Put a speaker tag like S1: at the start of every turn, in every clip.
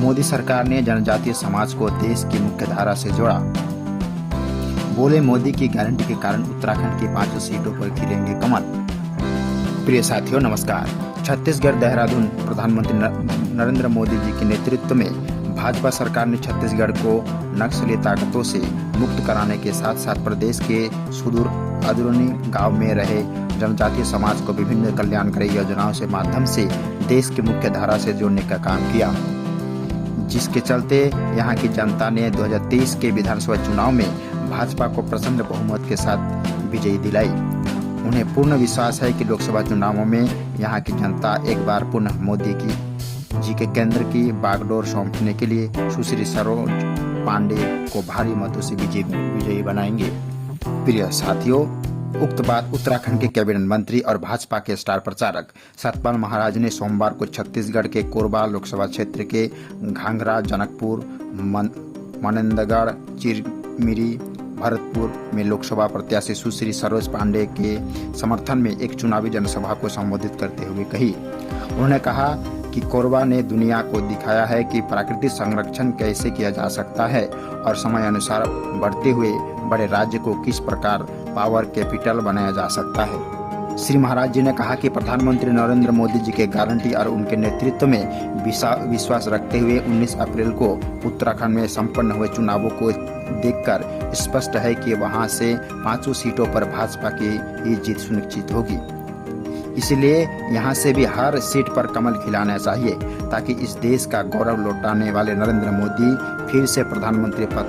S1: मोदी सरकार ने जनजातीय समाज को देश की मुख्य धारा से जोड़ा। बोले, मोदी की गारंटी के कारण उत्तराखंड की 5 सीटों पर खिलेंगे कमल। प्रिय साथियों, नमस्कार। छत्तीसगढ़ देहरादून प्रधानमंत्री नरेंद्र मोदी जी के नेतृत्व में भाजपा सरकार ने छत्तीसगढ़ को नक्सली ताकतों से मुक्त कराने के साथ साथ प्रदेश के सुदूर अंदरूनी गांव में रहे जनजातीय समाज को विभिन्न कल्याणकारी योजनाओं से माध्यम से देश की मुख्य धारा से जोड़ने का काम किया, जिसके चलते यहां की जनता ने 2023 के विधानसभा चुनाव में भाजपा को प्रचंड बहुमत के साथ विजयी दिलाई। उन्हें पूर्ण विश्वास है कि लोकसभा चुनावों में यहां की जनता एक बार पुनः मोदी जी के केंद्र की बागडोर सौंपने के लिए सुश्री सरोज पांडे को भारी मतों से विजयी बनाएंगे। प्रिय साथियों, उक्त बात उत्तराखंड के कैबिनेट मंत्री और भाजपा के स्टार प्रचारक सतपाल महाराज ने सोमवार को छत्तीसगढ़ के कोरबा लोकसभा क्षेत्र के घांगरा, जनकपुर, मनेंद्रगढ़, चिरमिरी, भरतपुर में लोकसभा प्रत्याशी सुश्री सरोज पांडे के समर्थन में एक चुनावी जनसभा को संबोधित करते हुए कही। उन्होंने कहा कि कोरबा ने दुनिया को दिखाया है कि प्राकृतिक संरक्षण कैसे किया जा सकता है और समय अनुसार बढ़ते हुए बड़े राज्य को किस प्रकार पावर कैपिटल बनाया जा सकता है। श्री महाराज जी ने कहा कि प्रधानमंत्री नरेंद्र मोदी जी के गारंटी और उनके नेतृत्व में विश्वास रखते हुए 19 अप्रैल को उत्तराखंड में संपन्न हुए चुनावों को देखकर स्पष्ट है कि वहां से 5 सीटों पर भाजपा की ही जीत सुनिश्चित होगी। इसलिए यहां से भी हर सीट पर कमल खिलाना चाहिए ताकि इस देश का गौरव लौटाने वाले नरेंद्र मोदी फिर से प्रधानमंत्री पद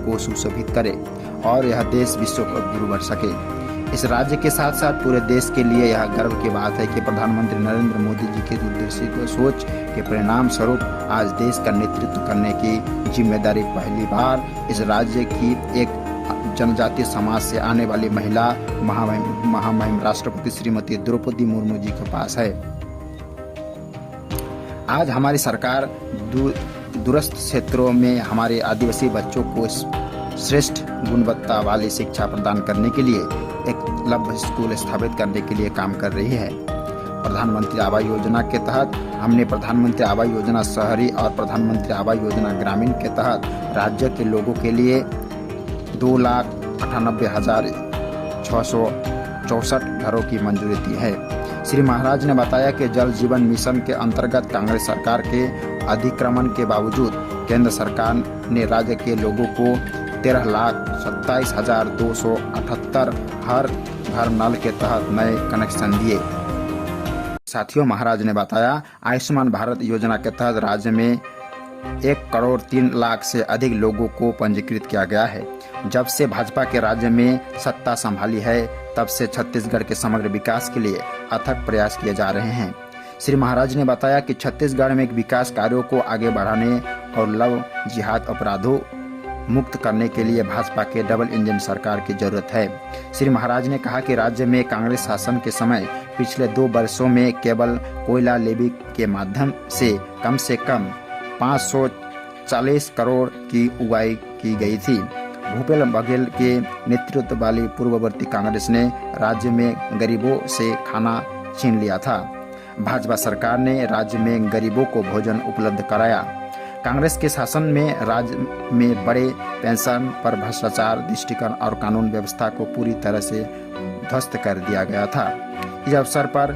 S1: को सुशोभित करे और यह देश विश्व पर गुरु बन सके। इस राज्य के साथ साथ पूरे देश के लिए यह गर्व की बात है कि प्रधानमंत्री नरेंद्र मोदी जी की दूरदर्शी सोच के परिणाम स्वरूप आज देश का नेतृत्व करने की जिम्मेदारी पहली बार इस राज्य की एक जनजातीय समाज से आने वाली महिला महामहिम राष्ट्रपति श्रीमती द्रौपदी मुर्मू जी के पास है। आज हमारी सरकार दूरस्थ क्षेत्रों में हमारे आदिवासी बच्चों को श्रेष्ठ गुणवत्ता वाली शिक्षा प्रदान करने के लिए एकलव्य स्कूल स्थापित करने के लिए काम कर रही है। प्रधानमंत्री आवास योजना के तहत हमने प्रधानमंत्री आवास योजना शहरी और प्रधानमंत्री आवास योजना ग्रामीण के तहत राज्य के लोगों के लिए 2,98,664 घरों की मंजूरी दी है। श्री महाराज ने बताया कि जल जीवन मिशन के अंतर्गत कांग्रेस सरकार के अतिक्रमण के बावजूद केंद्र सरकार ने राज्य के लोगों को 13,27,278 हर घर नल के तहत नए कनेक्शन दिए। साथियों, महाराज ने बताया, आयुष्मान भारत योजना के तहत राज्य में 1,03,00,000 से अधिक लोगों को पंजीकृत किया गया है। जब से भाजपा के राज्य में सत्ता संभाली है तब से छत्तीसगढ़ के समग्र विकास के लिए अथक प्रयास किए जा रहे हैं। श्री महाराज ने बताया कि छत्तीसगढ़ में विकास कार्यों को आगे बढ़ाने और लव जिहाद अपराधों मुक्त करने के लिए भाजपा के डबल इंजन सरकार की जरूरत है। श्री महाराज ने कहा कि राज्य में कांग्रेस शासन के समय पिछले 2 वर्षों में केवल कोयला लेवी के माध्यम से कम 540 करोड़ की उगाई की गई थी। भूपेश बघेल के नेतृत्व वाली पूर्ववर्ती कांग्रेस ने राज्य में गरीबों से खाना छीन लिया था। भाजपा सरकार ने राज्य में गरीबों को भोजन उपलब्ध कराया। कांग्रेस के शासन में राज्य में बड़े पेंशन पर भ्रष्टाचार, दृष्टिकोण और कानून व्यवस्था को पूरी तरह से ध्वस्त कर दिया गया था। इस अवसर पर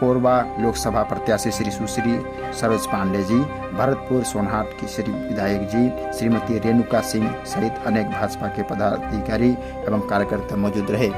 S1: कोरबा लोकसभा प्रत्याशी श्री सुश्री सरोज पांडे जी, भरतपुर सोनहाट की श्री विधायक जी श्रीमती रेणुका सिंह सहित अनेक भाजपा के पदाधिकारी एवं कार्यकर्ता मौजूद रहे।